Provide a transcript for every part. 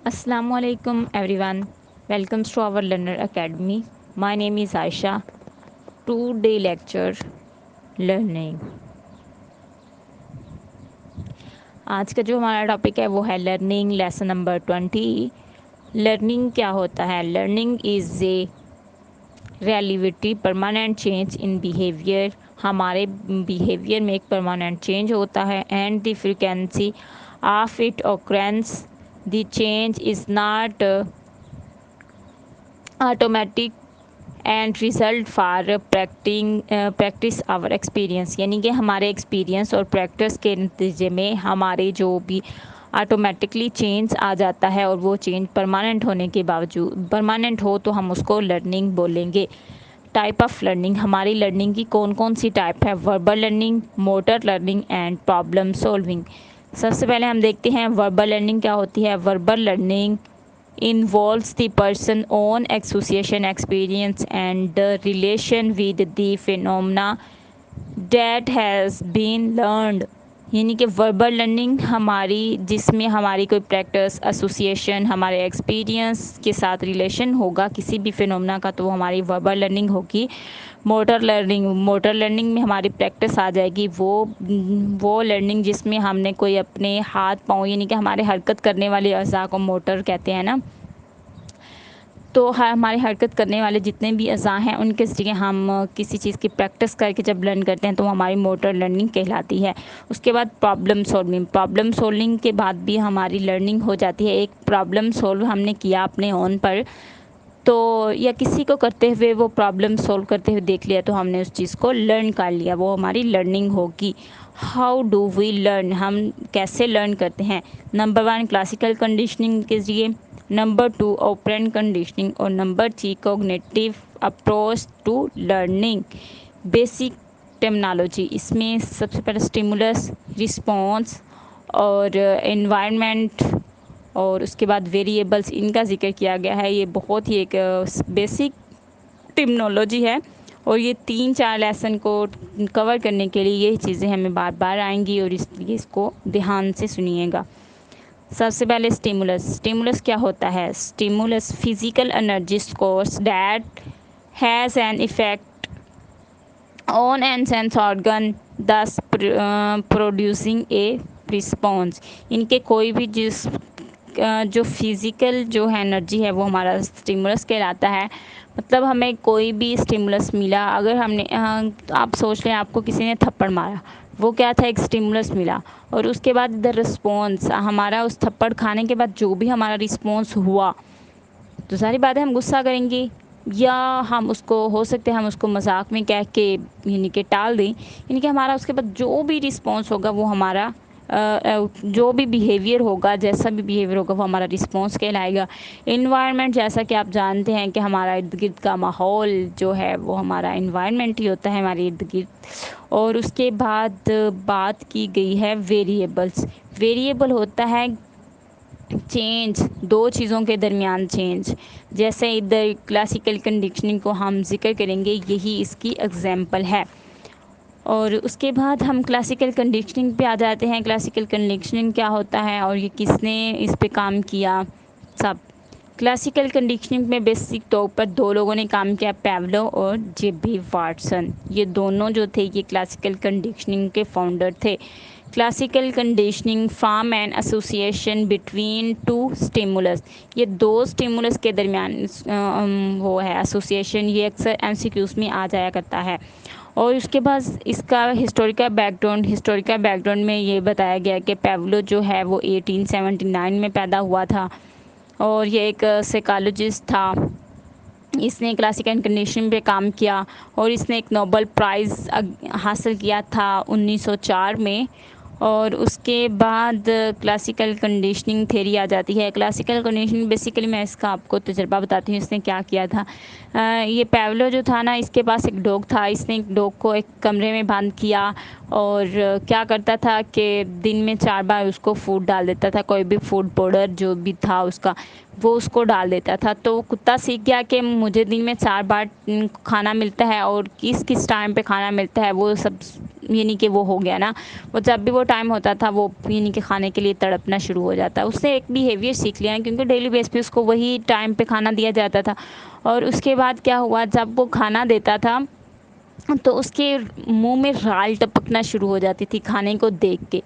Assalamualaikum everyone. Welcome to our Learner Academy. My name is Aisha. Today lecture learning. आज का जो हमारा topic है वो है लर्निंग लेसन नंबर 20। लर्निंग क्या होता है? Learning is a reality permanent change in behaviour. हमारे बिहेवियर में एक परमानेंट चेंज होता है and the frequency of it occurrence. The change is not automatic and result for practice our experience, यानी कि हमारे एक्सपीरियंस और प्रैक्टिस के नतीजे में हमारे जो भी ऑटोमेटिकली चेंज आ जाता है और वो चेंज परमानेंट होने के बावजूद परमानेंट हो तो हम उसको लर्निंग बोलेंगे। टाइप ऑफ लर्निंग, हमारी लर्निंग की कौन कौन सी टाइप है? Verbal learning, motor learning and problem solving. सबसे पहले हम देखते हैं वर्बल लर्निंग क्या होती है। Verbal learning involves the person own association experience and the relation with the phenomena that has been learned। यानी कि वर्बल लर्निंग हमारी जिसमें हमारी कोई प्रैक्टिस एसोसिएशन हमारे एक्सपीरियंस के साथ रिलेशन होगा किसी भी फिनोमेना का, तो वो हमारी वर्बल लर्निंग होगी। मोटर लर्निंग में हमारी प्रैक्टिस आ जाएगी। वो लर्निंग जिसमें हमने कोई अपने हाथ पाँव यानी कि हमारे हरकत करने वाले अज़ा को मोटर कहते हैं ना, तो हमारे हरकत करने वाले जितने भी अज़ा हैं उनके ज़रिए हम किसी चीज़ की प्रैक्टिस करके जब लर्न करते हैं तो हमारी मोटर लर्निंग कहलाती है। उसके बाद प्रॉब्लम सॉल्विंग के बाद भी हमारी लर्निंग हो जाती है। एक प्रॉब्लम सॉल्व हमने किया अपने ओन पर, तो या किसी को करते हुए वो प्रॉब्लम सॉल्व करते हुए देख लिया तो हमने उस चीज़ को लर्न कर लिया, वो हमारी लर्निंग होगी। हाउ डू वी लर्न, हम कैसे लर्न करते हैं? नंबर 1 क्लासिकल कंडीशनिंग के ज़रिए, नंबर 2 ऑपरेंट कंडीशनिंग और number 3 cognitive approach to learning. Basic terminology, इसमें सबसे पहले स्टिमुलस, रिस्पॉन्स और एनवायरनमेंट और उसके बाद वेरिएबल्स, इनका जिक्र किया गया है। ये बहुत ही एक बेसिक टर्मिनोलॉजी है और ये 3-4 लेसन को कवर करने के लिए यही चीज़ें हमें बार बार आएंगी और इसलिए इसको ध्यान से सुनिएगा। सबसे पहले स्टिमुलस क्या होता है? Stimulus physical energy source that has an effect on an sense organ दस प्रोड्यूसिंग ए रिस्पॉन्स। इनके कोई भी जो फिज़िकल जो है एनर्जी है वो हमारा स्टिमुलस कहलाता है। मतलब हमें कोई भी स्टिमुलस मिला, अगर हमने आप सोच लें आपको किसी ने थप्पड़ मारा, वो क्या था? एक स्टिमुलस मिला। और उसके बाद द रिस्पॉन्स, हमारा उस थप्पड़ खाने के बाद जो भी हमारा रिस्पॉन्स हुआ, तो सारी बातें हम गुस्सा करेंगे या हम उसको हो सकते हैं हम उसको मजाक में कह के यानी कि टाल दें। यानी कि हमारा उसके बाद जो भी रिस्पॉन्स होगा वो हमारा जो भी बिहेवियर होगा, जैसा भी बिहेवियर होगा वो हमारा रिस्पॉन्स कहलाएगा। इन्वायरमेंट, जैसा कि आप जानते हैं कि हमारा इर्द गिर्द का माहौल जो है वो हमारा इन्वायरमेंट ही होता है हमारे इर्द गिर्द। और उसके बाद बात की गई है वेरिएबल्स। वेरिएबल होता है चेंज, दो चीज़ों के दरमियान चेंज। जैसे इधर क्लासिकल कंडीशनिंग को हम जिक्र करेंगे, यही इसकी एग्जांपल है। और उसके बाद हम क्लासिकल कंडीशनिंग पे आ जाते हैं। क्लासिकल कंडीशनिंग क्या होता है और ये किसने इस पे काम किया? सब क्लासिकल कंडीशनिंग में बेसिक तौर पर दो लोगों ने काम किया, पैवलो और जेबी वाटसन। ये दोनों जो थे ये क्लासिकल कंडीशनिंग के फाउंडर थे। Classical conditioning form and association between two stimulus, ये दो स्टिमुलस के दरमियान वो है एसोसिएशन। ये अक्सर एमसीक्यूज में आ जाया करता है। और उसके बाद इसका हिस्टोरिकल बैकग्राउंड में ये बताया गया कि पैवलो जो है वो 1879 में पैदा हुआ था और ये एक साइकोलॉजिस्ट था। इसने क्लासिकल कंडीशनिंग पे काम किया और इसने एक नोबेल प्राइज़ हासिल किया था 1904 में। और उसके बाद क्लासिकल कंडीशनिंग थ्योरी आ जाती है। क्लासिकल कंडीशनिंग बेसिकली मैं इसका आपको तजर्बा बताती हूँ इसने क्या किया था। ये पैवलो जो था ना, इसके पास एक डॉग था। इसने एक डॉग को एक कमरे में बंद किया और क्या करता था कि दिन में 4 बार उसको फूड डाल देता था, कोई भी फूड पाउडर जो भी था उसका वो उसको डाल देता था। तो कुत्ता सीख गया कि मुझे दिन में 4 बार खाना मिलता है और किस किस टाइम पे खाना मिलता है वो सब यानी कि वो हो गया ना, वो जब भी वो टाइम होता था वो यानी कि खाने के लिए तड़पना शुरू हो जाता है। उसने एक बिहेवियर सीख लिया क्योंकि डेली बेस पे उसको वही टाइम पे खाना दिया जाता था। और उसके बाद क्या हुआ, जब वो खाना देता था तो उसके मुंह में राल टपकना शुरू हो जाती थी खाने को देख के।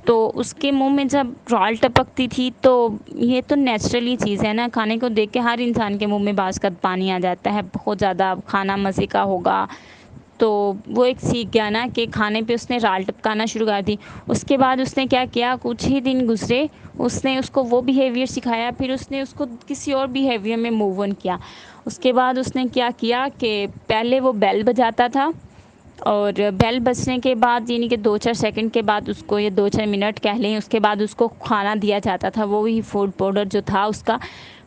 तो उसके मुंह में जब राल टपकती थी तो ये तो नेचुरली चीज़ है ना, खाने को देख के हर इंसान के मुंह में बाज़-कत पानी आ जाता है, बहुत ज़्यादा खाना मज़े का होगा। तो वो एक सीख गया ना कि खाने पे उसने राल टपकाना शुरू कर दी। उसके बाद उसने क्या किया, कुछ ही दिन गुज़रे, उसने उसको वो बिहेवियर सिखाया, फिर उसने उसको किसी और बिहेवियर में मूव ऑन किया। उसके बाद उसने क्या किया कि पहले वो बेल बजाता था और बेल बजने के बाद यानी कि 2-4 सेकंड के बाद उसको, या 2-4 मिनट कह लें, उसके बाद उसको खाना दिया जाता था। वो ही फूड पाउडर जो था उसका,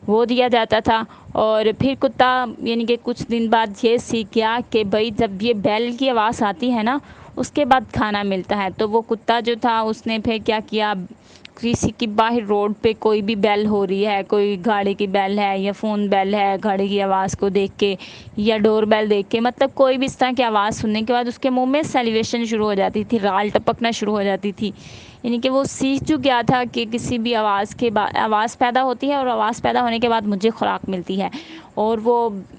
वो दिया जाता था। और फिर कुत्ता यानी कि कुछ दिन बाद ये सीख गया कि भाई जब ये बेल की आवाज़ आती है ना, उसके बाद खाना मिलता है। तो वो कुत्ता जो था उसने फिर क्या किया, किसी की बाहर रोड पे कोई भी बेल हो रही है, कोई गाड़ी की बेल है या फ़ोन बेल है, घड़ी की आवाज़ को देख के या डोर बेल देख के, मतलब कोई भी इस तरह की आवाज़ सुनने के बाद उसके मुंह में सैलिवेशन शुरू हो जाती थी, राल टपकना शुरू हो जाती थी। यानी कि वो सीख जो गया था कि किसी भी आवाज़ के बाद आवाज़ पैदा होती है और आवाज़ पैदा होने के बाद मुझे खुराक मिलती है। और वो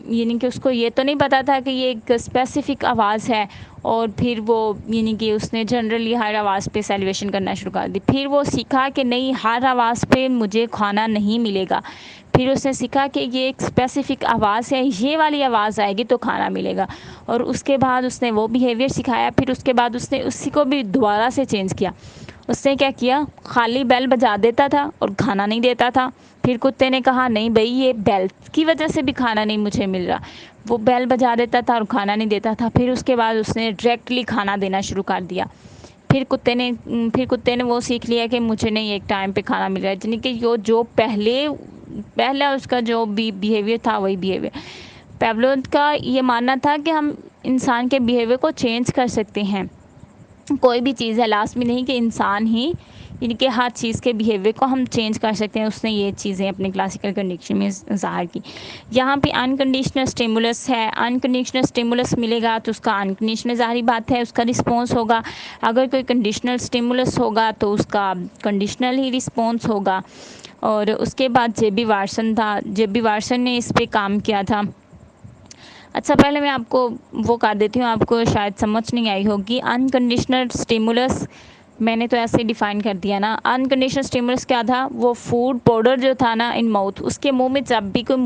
यानी कि उसको ये तो नहीं पता था कि ये एक स्पेसिफ़िक आवाज़ है। और फिर वो यानी कि उसने जनरली हर आवाज़ पे सैल्यूएशन करना शुरू कर दी। फिर वो सीखा कि नहीं, हर आवाज़ पे मुझे खाना नहीं मिलेगा। फिर उसने सीखा कि ये एक स्पेसिफ़िक आवाज़ है, ये वाली आवाज़ आएगी तो खाना मिलेगा। और उसके बाद उसने वो बिहेवियर सिखाया। फिर उसके बाद उसने उसी को भी दोबारा से चेंज किया। उसने क्या किया, खाली बेल बजा देता था और खाना नहीं देता था। फिर कुत्ते ने कहा नहीं भई, ये बेल की वजह से भी खाना नहीं मुझे मिल रहा। वो बेल बजा देता था और खाना नहीं देता था। फिर उसके बाद उसने डायरेक्टली खाना देना शुरू कर दिया। फिर कुत्ते ने वो सीख लिया कि मुझे नहीं, एक टाइम पे खाना मिल रहा है। यानी कि यो जो पहला उसका जो बिहेवियर था वही बिहेवियर। पेवलोव का ये मानना था कि हम इंसान के बिहेवियर को चेंज कर सकते हैं। कोई भी चीज़ है, लास्ट में नहीं कि इंसान ही, यानी कि हर चीज़ के बिहेवियर को हम चेंज कर सकते हैं। उसने ये चीज़ें अपने क्लासिकल कंडीशन में ज़ाहिर की। यहाँ पे अनकंडीशनल स्टिमुलस है, अनकंडीशनल स्टिमुलस मिलेगा तो उसका अनकंडीशनल, ज़ाहिर बात है, उसका रिस्पॉन्स होगा। अगर कोई कंडीशनल स्टिमुलस होगा तो उसका कंडीशनल ही रिस्पॉन्स होगा। और उसके बाद जे.बी. वाटसन था, जे.बी. वाटसन ने इस पे काम किया था। अच्छा, पहले मैं आपको वो कर देती हूँ, आपको शायद समझ नहीं आई होगी। अनकंडीशनल स्टिमुलस मैंने तो ऐसे डिफ़ाइन कर दिया ना। अनकंडीशनल स्टिमुलस क्या था, वो फूड पाउडर जो था ना इन माउथ, उसके मुंह में जब भी कोई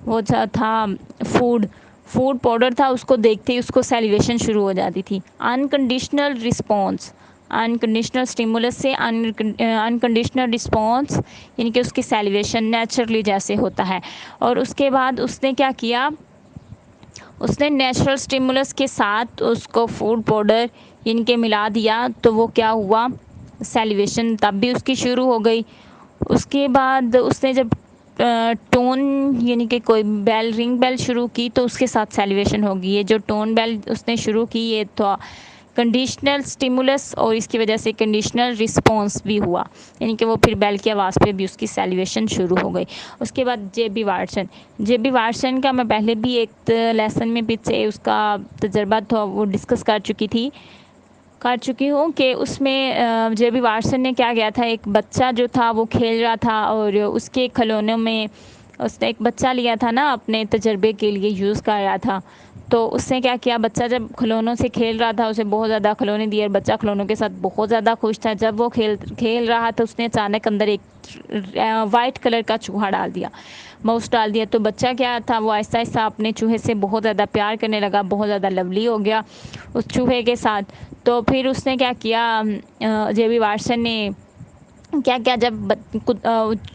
वो जो था फूड फूड पाउडर था, उसको देखते ही उसको सैलिवेशन शुरू हो जाती थी। अनकंडीशनल रिस्पॉन्स, अनकंडीशनल स्टिमुलस से अनकंडीशनल रिस्पॉन्स, यानी कि उसकी सैलिवेशन नेचुरली जैसे होता है। और उसके बाद उसने क्या किया, उसने नेचुरल स्टिमुलस के साथ उसको फूड पाउडर यानी कि मिला दिया, तो वो क्या हुआ, सैलिवेशन तब भी उसकी शुरू हो गई। उसके बाद उसने जब टोन यानी कि कोई बेल, रिंग बेल शुरू की तो उसके साथ सैलिवेशन होगी। ये जो टोन बेल उसने शुरू की, ये तो कंडीशनल स्टिमुलस और इसकी वजह से कंडीशनल रिस्पॉन्स भी हुआ, यानी कि वो फिर बेल की आवाज़ पे भी उसकी सैलिवेशन शुरू हो गई। उसके बाद जे.बी. वाटसन का मैं पहले भी एक लेसन में पीछे उसका तजर्बा था वो डिस्कस कर चुकी हूँ कि उसमें जे.बी. वाटसन ने क्या किया था, एक बच्चा जो था वो खेल रहा था और उसके खिलौनों में उसने एक बच्चा लिया था ना, अपने तजर्बे के लिए यूज़ कर रहा था। तो उसने क्या किया, बच्चा जब खिलौनों से खेल रहा था, उसे बहुत ज़्यादा खिलौने दिए और बच्चा खिलौनों के साथ बहुत ज़्यादा खुश था। जब वो खेल रहा था, उसने अचानक अंदर एक वाइट कलर का चूहा डाल दिया, माउस डाल दिया। तो बच्चा क्या था, वो आहिस्ता आहिस्ता अपने चूहे से बहुत ज़्यादा प्यार करने लगा, बहुत ज़्यादा लवली हो गया उस चूहे के साथ। तो फिर उसने क्या किया, जे.बी. वाटसन ने क्या किया, जब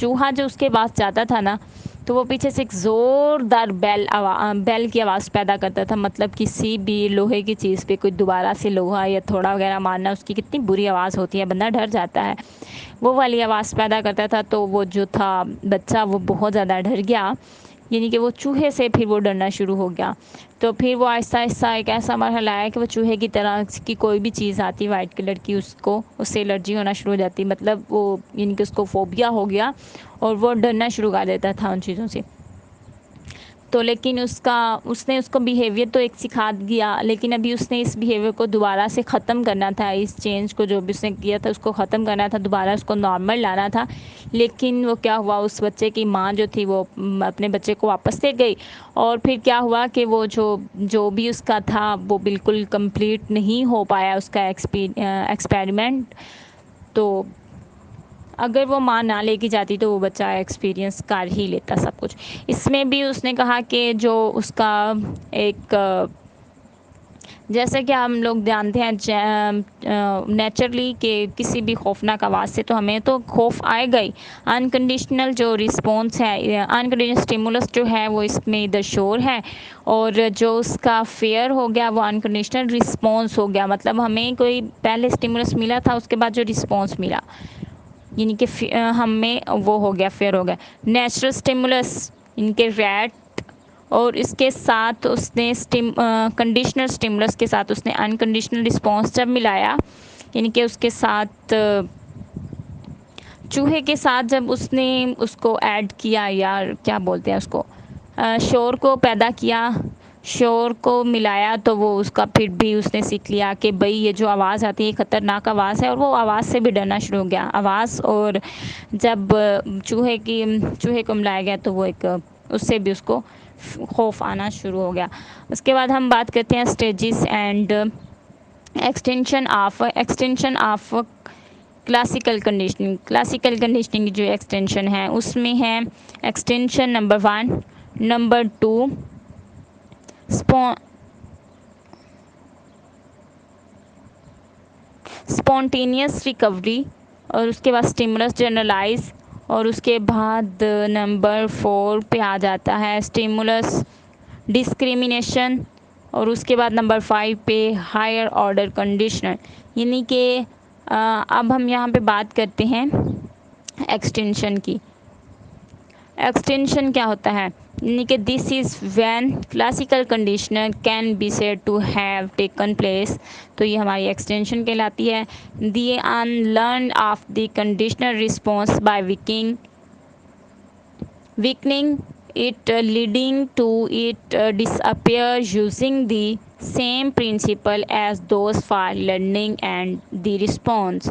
चूहा जो उसके पास जाता था ना, तो वो पीछे से एक ज़ोरदार बेल की आवाज़ पैदा करता था। मतलब किसी भी लोहे की चीज़ पे कोई दोबारा से लोहा या थोड़ा वगैरह मारना, उसकी कितनी बुरी आवाज़ होती है, बंदा डर जाता है। वो वाली आवाज़ पैदा करता था। तो वो जो था बच्चा, वो बहुत ज़्यादा डर गया, यानी कि वो चूहे से फिर वो डरना शुरू हो गया। तो फिर वो आहिस्ता आहिस्ता एक ऐसा मरहला आया कि वो चूहे की तरह की कोई भी चीज़ आती वाइट कलर की, उसको उससे एलर्जी होना शुरू हो जाती, मतलब वो यानी कि उसको फोबिया हो गया और वो डरना शुरू कर देता था उन चीज़ों से। तो लेकिन उसने उसको बिहेवियर तो एक सिखा दिया, लेकिन अभी उसने इस बिहेवियर को दोबारा से ख़त्म करना था, इस चेंज को जो भी उसने किया था उसको ख़त्म करना था, दोबारा उसको नॉर्मल लाना था। लेकिन वो क्या हुआ, उस बच्चे की माँ जो थी वो अपने बच्चे को वापस ले गई, और फिर क्या हुआ कि वो जो भी उसका था वो बिल्कुल कंप्लीट नहीं हो पाया उसका एक्सपेरिमेंट। तो अगर वो माँ ना लेके जाती तो वो बच्चा एक्सपीरियंस कर ही लेता सब कुछ। इसमें भी उसने कहा कि जो उसका एक जैसे कि हम लोग जानते हैं नेचुरली कि किसी भी खौफनाक आवाज़ से तो हमें तो खौफ आएगा ही। अनकंडीशनल जो रिस्पॉन्स है, अनकंडीशनल स्टिमुलस जो है वो इसमें इधर शोर है, और जो उसका फेयर हो गया वो अनकंडीशनल रिस्पॉन्स हो गया। मतलब हमें कोई पहले स्टिमुलस मिला था, उसके बाद जो रिस्पॉन्स मिला यानी कि हमें वो हो गया, फेयर हो गया। नेचुरल स्टिमुलस इनके रैट, और इसके साथ उसने कंडीशनल स्टिमुलस के साथ उसने अनकंडीशनल रिस्पॉन्स जब मिलाया, यानी कि उसके साथ चूहे के साथ जब उसने उसको ऐड किया, या क्या बोलते हैं उसको, शोर को पैदा किया, शोर को मिलाया, तो वो उसका फिर भी उसने सीख लिया कि भाई ये जो आवाज़ आती है ख़तरनाक आवाज़ है, और वो आवाज़ से भी डरना शुरू हो गया। आवाज़, और जब चूहे को मिलाया गया तो वो एक उससे भी उसको खौफ आना शुरू हो गया। उसके बाद हम बात करते हैं stages and extension of classical conditioning. Classical conditioning की जो एक्सटेंशन है उसमें है extension number 1, number 2 spontaneous recovery, और उसके बाद स्टिमुलस जनरलाइज, और उसके बाद नंबर 4 पे आ जाता है स्टिमुलस डिस्क्रिमिनेशन, और उसके बाद नंबर 5 पे हायर ऑर्डर कंडीशनर। यानी कि अब हम यहाँ पे बात करते हैं एक्सटेंशन की। एक्सटेंशन क्या होता है, यानी कि this is when classical conditioner can be said to have taken place. तो ये हमारी एक्सटेंशन कहलाती है। The unlearn of the conditioner response by weakening it, leading to it disappear, using the same principle as those for learning and the response।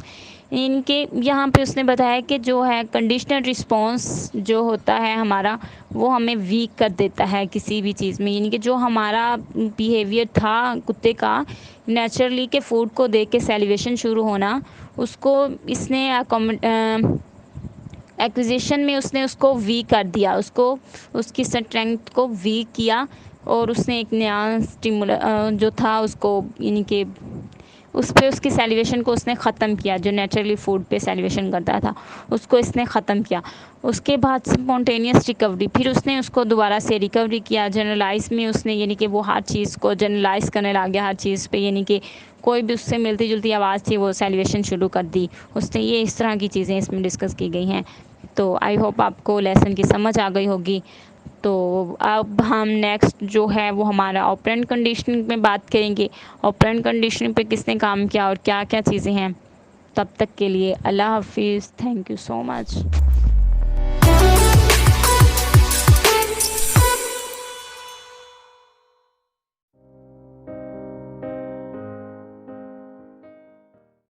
इनके यहाँ पे उसने बताया कि जो है कंडीशनल रिस्पॉन्स जो होता है हमारा, वो हमें वीक कर देता है किसी भी चीज़ में। यानी कि जो हमारा बिहेवियर था कुत्ते का, नेचुरली के फूड को देख के सेलिब्रेशन शुरू होना, उसको इसने एक्विजिशन में उसने उसको वीक कर दिया, उसको उसकी स्ट्रेंथ को वीक किया, और उसने एक नया जो था उसको, यानी कि उस पर उसकी सेलिब्रेशन को उसने ख़त्म किया। जो नेचुरली फूड पे सेलिब्रेशन करता था उसको इसने ख़त्म किया। उसके बाद स्पॉन्टेनियस रिकवरी, फिर उसने उसको दोबारा से रिकवरी किया। जनरलाइज में उसने, यानी कि वो हर चीज़ को जनरलाइज करने लग गया हर चीज़ पे, यानी कि कोई भी उससे मिलती जुलती आवाज़ थी वो सेलिब्रेशन शुरू कर दी उसने। ये इस तरह की चीज़ें इसमें डिस्कस की गई हैं। तो आई होप आपको लेसन की समझ आ गई होगी। तो अब हम नेक्स्ट जो है वो हमारा ऑपरेंट कंडीशनिंग में बात करेंगे। ऑपरेंट कंडीशनिंग पे किसने काम किया और क्या क्या चीज़ें हैं। तब तक के लिए अल्लाह हाफिज़, थैंक यू सो मच।